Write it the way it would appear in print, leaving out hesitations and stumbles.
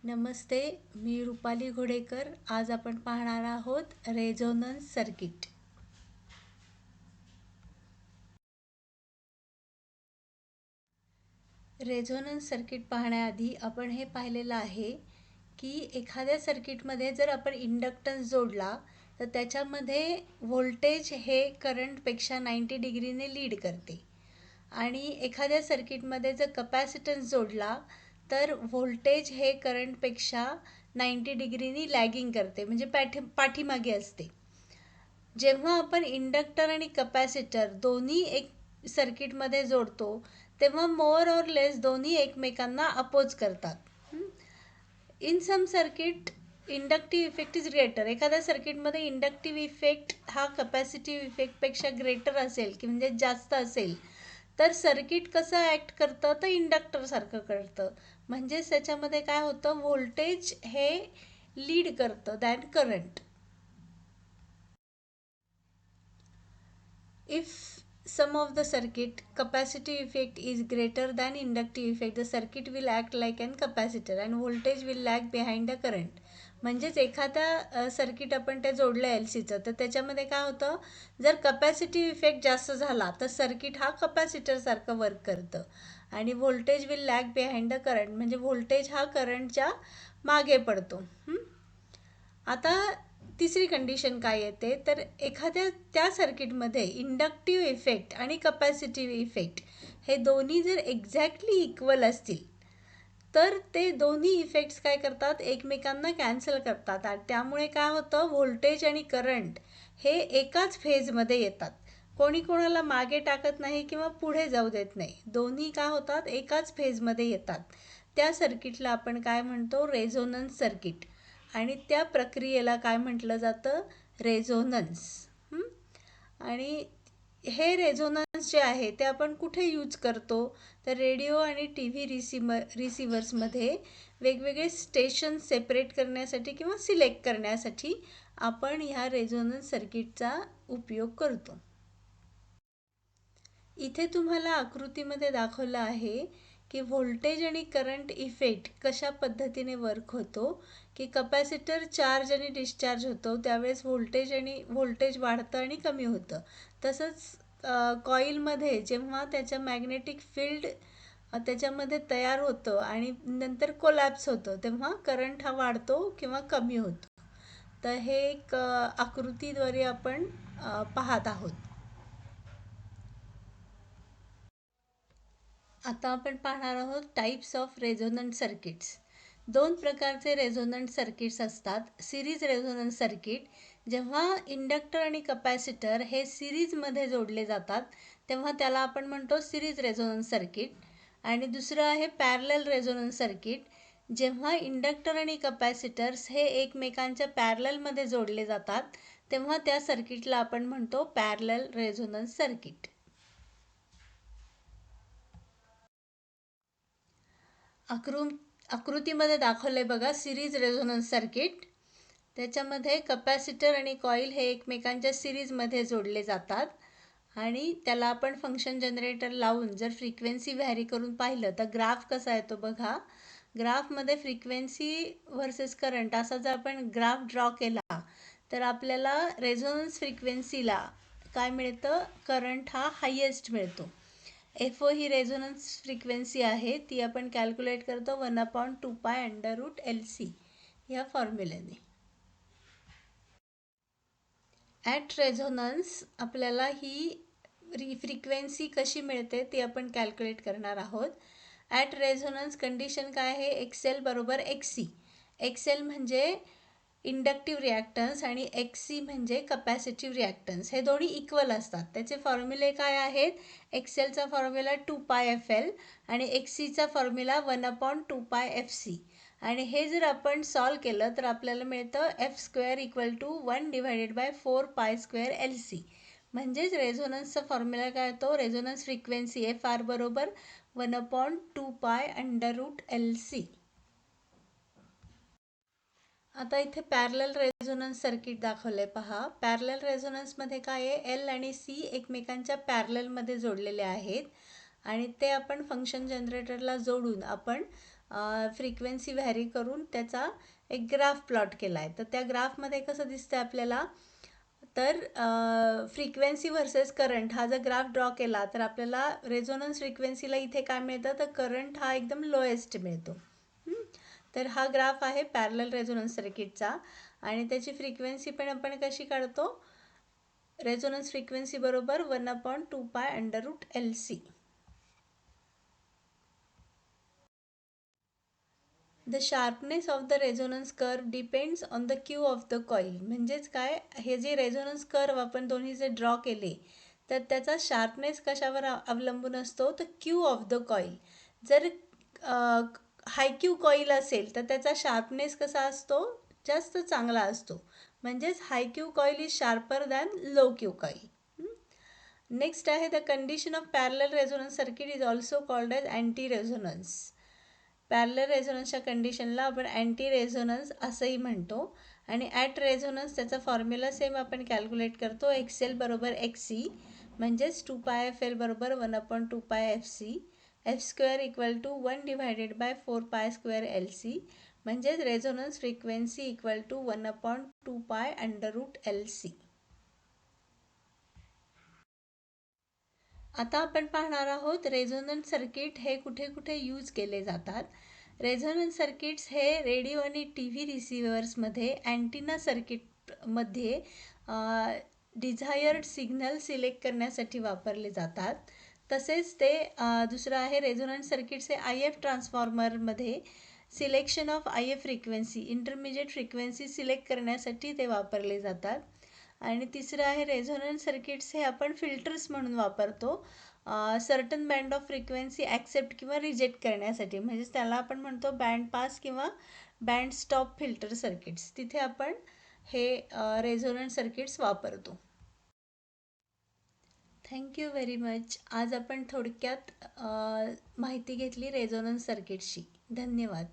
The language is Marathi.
नमस्ते, मी रुपाली घोडेकर. आज आपण पाहणार आहोत रेझोनन्स सर्किट. रेझोनन्स सर्किट पाहण्याआधी आपण हे पाहिलेलं आहे की एखाद्या सर्किटमध्ये जर आपण इंडक्टन्स जोडला तर त्याच्यामध्ये व्होल्टेज हे करंटपेक्षा 90 डिग्रीने लीड करते आणि एखाद्या सर्किटमध्ये जर कपॅसिटन्स जोडला तर व्होल्टेज हे करंटपेक्षा 90 डिग्रीनी लॅगिंग करते, म्हणजे पाठीमागे असते. जेव्हा आपण इंडक्टर आणि कपॅसिटर दोन्ही एक सर्किटमध्ये जोडतो तेव्हा मोर ऑर लेस दोन्ही एकमेकांना अपोज करतात. In some circuit inductive effect is greater. एखाद्या सर्किटमध्ये इंडक्टिव्ह इफेक्ट हा कपॅसिटिव्ह इफेक्टपेक्षा ग्रेटर असेल की म्हणजे जास्त असेल तर सर्किट कसं ॲक्ट करतं तर इंडक्टरसारखं करतं. म्हणजेच त्याच्यामध्ये काय होतं, व्होल्टेज हे लीड करतं than current. If some of the circuit capacitive effect is greater than inductive effect, the circuit will act like an capacitor and voltage will lag behind the current. म्हणजेच एखादा सर्किट आपण ते जोडलं एल सीचं तर त्याच्यामध्ये काय होतं, जर कपॅसिटिव्ह इफेक्ट जास्त झाला तर सर्किट हा कपॅसिटरसारखं वर्क करतं आणि voltage will lag behind the current, म्हणजे व्होल्टेज हा करंटच्या मागे पडतो. आता तिसरी कंडिशन काय येते तर एखाद्या त्या सर्किटमध्ये इंडक्टिव्ह इफेक्ट आणि कपॅसिटिव्ह इफेक्ट हे दोन्ही जर एक्झॅक्टली इक्वल असतील तर ते दोन्ही इफेक्ट्स काय करतात, एकमेकांना कॅन्सल करतात आणि त्यामुळे काय होतं, व्होल्टेज आणि करंट हे एकाच फेजमध्ये येतात. कोणी कोणाला मागे टाकत नाही किंवा पुढे जाऊ देत नाही, दोन्ही काय होतात, एकाच फेजमध्ये येतात. त्या सर्किटला आपण काय म्हणतो, रेझोनन्स सर्किट. आणि त्या प्रक्रियेला काय म्हटलं जातं, रेझोनन्स. आणि हे रेझोनन्स जे आहे ते आपण कुठे यूज करतो तर रेडिओ आणि टी व्ही रिसिव्हर्समध्ये वेगवेगळे स्टेशन सेपरेट करण्यासाठी किंवा सिलेक्ट करण्यासाठी आपण ह्या रेझोनन्स सर्किटचा उपयोग करतो. इथे तुम्हाला आकृतीमध्ये दाखवलं आहे की व्होल्टेज आणि करंट इफेक्ट कशा पद्धतीने वर्क होतो, की कपॅसिटर चार्ज आणि डिस्चार्ज होतो त्यावेळेस व्होल्टेज वाढतं आणि कमी होतं. तसंच कॉईलमध्ये जेव्हा त्याचं मॅग्नेटिक फील्ड त्याच्यामध्ये तयार होतं आणि नंतर कोलॅप्स होतं तेव्हा करंट हा वाढतो किंवा कमी होतो. तर हे एक आकृतीद्वारे आपण पाहत आहोत. आता आपण पाहणार आहोत टाईप्स ऑफ रेझोनंट सर्किट्स. दोन प्रकारचे रेझोनंट सर्किट्स असतात. सिरीज रेझोनंट सर्किट, जेव्हा इंडक्टर आणि कपॅसिटर हे सिरीजमध्ये जोडले जातात तेव्हा त्याला आपण म्हणतो सिरीज रेझोनंट सर्किट. आणि दुसरं आहे पॅरलल रेझोनंट सर्किट, जेव्हा इंडक्टर आणि कपॅसिटर्स हे एकमेकांच्या पॅरललमध्ये जोडले जातात तेव्हा त्या सर्किटला आपण म्हणतो पॅरलल रेझोनंट सर्किट. आकृतीमध्ये दाखवले बघा सिरीज रेझोनन्स सर्किट. त्याच्यामध्ये कपॅसिटर आणि कॉईल हे एकमेकांच्या सिरीजमध्ये जोडले जातात आणि त्याला आपण फंक्शन जनरेटर लावून जर फ्रिक्वेन्सी व्हॅरी करून पाहिलं तर ग्राफ कसा येतो बघा. ग्राफमध्ये फ्रिक्वेन्सी व्हर्सेस करंट असा जर आपण ग्राफ ड्रॉ केला तर आपल्याला रेझोनन्स फ्रिक्वेन्सीला काय मिळतं, करंट हा हायेस्ट मिळतो. एफ ओ ही रेझोनन्स फ्रिक्वेन्सी आहे, ती आपण कॅल्क्युलेट करतो 1/2π√LC ह्या फॉर्म्युल्याने. ॲट रेझोनन्स आपल्याला ही फ्रिक्वेन्सी कशी मिळते ते आपण कॅल्क्युलेट करणार आहोत. ॲट रेझोनन्स कंडिशन काय आहे, XL बरोबर XC. XL म्हणजे इंडक्टिव्ह रिॲक्टन्स आणि XC म्हणजे कपॅसिटिव्ह रिॲक्टन्स. हे दोन्ही इक्वल असतात. त्याचे फॉर्म्युले काय आहेत, XLचा फॉर्म्युला 2πfL आणि XCचा फॉर्म्युला 1/2πfC. आणि हे जर आपण सॉल्व केलं तर आपल्याला मिळतं f² = 1/4π²LC. म्हणजेच रेझोनन्सचा फॉर्म्युला काय येतो, रेझोनन्स फ्रिक्वेन्सी FR बरोबर 1/2π√LC. आता इथे पॅरलल रेझोनन्स सर्किट दाखवले पहा. पॅरलल रेझोनन्समध्ये काय आहे, एल आणि सी एकमेकांच्या पॅरललमध्ये जोडलेले आहेत आणि ते आपण फंक्शन जनरेटरला जोडून आपण फ्रिक्वेन्सी व्हॅरी करून त्याचा एक ग्राफ प्लॉट केला आहे. तर त्या ग्राफमध्ये कसं दिसतं आपल्याला, तर फ्रिक्वेन्सी व्हर्सेस करंट हा जर ग्राफ ड्रॉ केला तर आपल्याला रेझोनन्स फ्रिक्वेन्सीला इथे काय मिळतं, तर करंट हा एकदम लोएस्ट मिळतो. तर हा ग्राफ आहे पॅरलल रेझोनन्स सर्किटचा आणि त्याची फ्रिक्वेन्सी पण आपण कशी काढतो, रेझोनन्स फ्रिक्वेन्सी बरोबर 1/2π√LC. The sharpness of the resonance curve depends on the Q of the coil. म्हणजेच काय, हे जे रेझोनन्स कर्व आपण दोन्ही जे ड्रॉ केले तर त्याचा शार्पनेस कशावर अवलंबून असतो, तर क्यू ऑफ द कॉईल. जर हाय क्यू कॉईल असेल तर त्याचा शार्पनेस कसा असतो, जास्त चांगला असतो. म्हणजेच high Q coil is sharper than low Q coil. Next आहे the condition of parallel resonance circuit is also called as anti resonance. Parallel रेझोनन्सच्या कंडिशनला आपण अँटी रेझोनन्स असंही म्हणतो. आणि ॲट रेझोनन्स त्याचा फॉर्म्युला सेम आपण कॅल्क्युलेट करतो, XL बरोबर XC, म्हणजेच 2πFL बरोबर 1/2πFC, F² equal to 1/4π²LC, म्हणजेच resonance frequency equal to 1/2π√LC. आता आपण पाहणार आहोत रेझोनन्स सर्किट हे कुठे कुठे यूज केले जातात. रेझोनन्स सर्किट्स हे रेडिओ आणि टी व्ही रिसिव्हर्समध्ये अँटिना सर्किटमध्ये डिझायर्ड सिग्नल सिलेक्ट करण्यासाठी वापरले जातात. तसेच ते दुसरं आहे रेझोनन्स सर्किट्स हे IF ट्रान्सफॉर्मरमध्ये selection of IF frequency, intermediate frequency select करण्यासाठी ते वापरले जातात. आणि तिसरं आहे रेझोनन्स सर्किट्स हे आपण फिल्टर्स म्हणून वापरतो, certain band of frequency accept किंवा रिजेक्ट करण्यासाठी. म्हणजेच त्याला आपण म्हणतो बँड पास किंवा बँड स्टॉप फिल्टर सर्किट्स. तिथे आपण हे रेझोनन्स सर्किट्स वापरतो. Thank you very much. आज आपण थोडक्यात माहिती घेतली रेझोनन्स सर्किट्सची. धन्यवाद.